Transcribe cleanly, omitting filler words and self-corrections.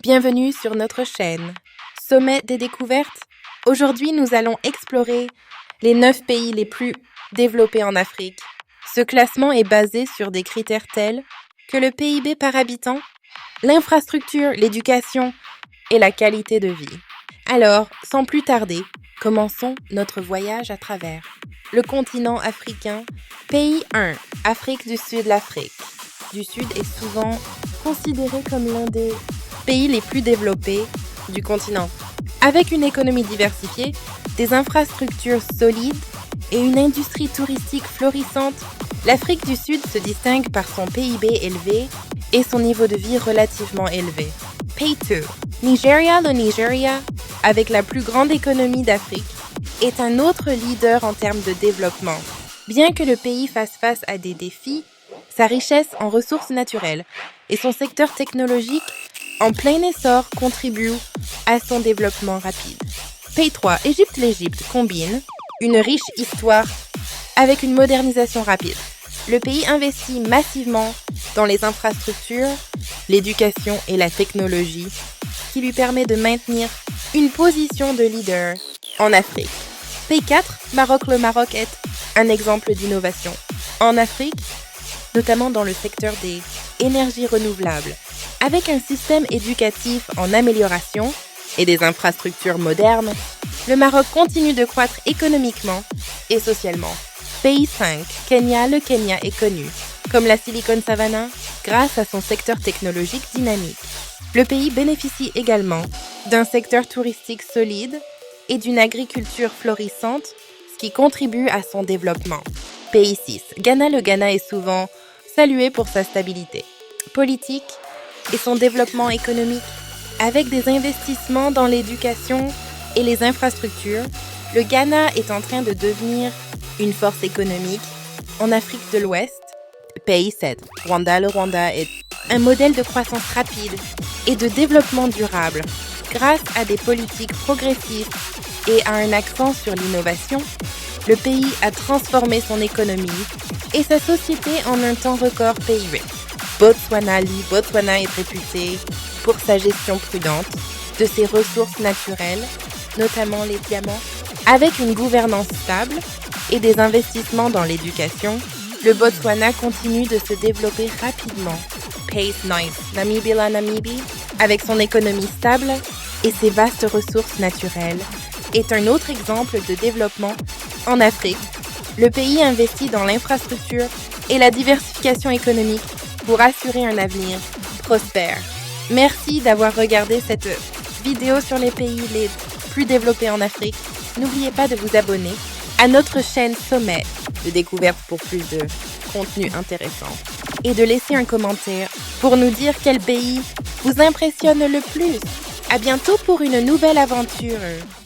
Bienvenue sur notre chaîne. Sommet des découvertes. Aujourd'hui, nous allons explorer les 9 pays les plus développés en Afrique. Ce classement est basé sur des critères tels que le PIB par habitant, l'infrastructure, l'éducation et la qualité de vie. Alors, sans plus tarder, commençons notre voyage à travers le continent africain. Pays 1, Afrique du Sud. L'Afrique du Sud est souvent considérée comme l'un des pays les plus développés du continent. Avec une économie diversifiée, des infrastructures solides et une industrie touristique florissante, l'Afrique du Sud se distingue par son PIB élevé et son niveau de vie relativement élevé. Pays 2. Nigeria. Le Nigeria, avec la plus grande économie d'Afrique, est un autre leader en termes de développement. Bien que le pays fasse face à des défis, sa richesse en ressources naturelles et son secteur technologique en plein essor contribue à son développement rapide. Pays 3. Égypte. L'Égypte combine une riche histoire avec une modernisation rapide. Le pays investit massivement dans les infrastructures, l'éducation et la technologie, qui lui permet de maintenir une position de leader en Afrique. Pays 4. Maroc. Le Maroc est un exemple d'innovation en Afrique, notamment dans le secteur des énergies renouvelables. Avec un système éducatif en amélioration et des infrastructures modernes, le Maroc continue de croître économiquement et socialement. Pays 5. Kenya. Le Kenya est connu comme la Silicon Savannah grâce à son secteur technologique dynamique. Le pays bénéficie également d'un secteur touristique solide et d'une agriculture florissante, ce qui contribue à son développement. Pays 6. Ghana. Le Ghana est souvent salué pour sa stabilité politique et son développement économique. Avec des investissements dans l'éducation et les infrastructures, le Ghana est en train de devenir une force économique en Afrique de l'Ouest. Pays 7. Rwanda. Le Rwanda est un modèle de croissance rapide et de développement durable. Grâce à des politiques progressistes et à un accent sur l'innovation, le pays a transformé son économie et sa société en un temps record. Pays 8. Botswana. Botswana est réputé pour sa gestion prudente de ses ressources naturelles, notamment les diamants. Avec une gouvernance stable et des investissements dans l'éducation, le Botswana continue de se développer rapidement. Pays 9. Namibie. La Namibie, avec son économie stable et ses vastes ressources naturelles, est un autre exemple de développement en Afrique. Le pays investit dans l'infrastructure et la diversification économique pour assurer un avenir prospère. Merci d'avoir regardé cette vidéo sur les pays les plus développés en Afrique. N'oubliez pas de vous abonner à notre chaîne Sommet de découverte pour plus de contenu intéressant et de laisser un commentaire pour nous dire quel pays vous impressionne le plus. À bientôt pour une nouvelle aventure.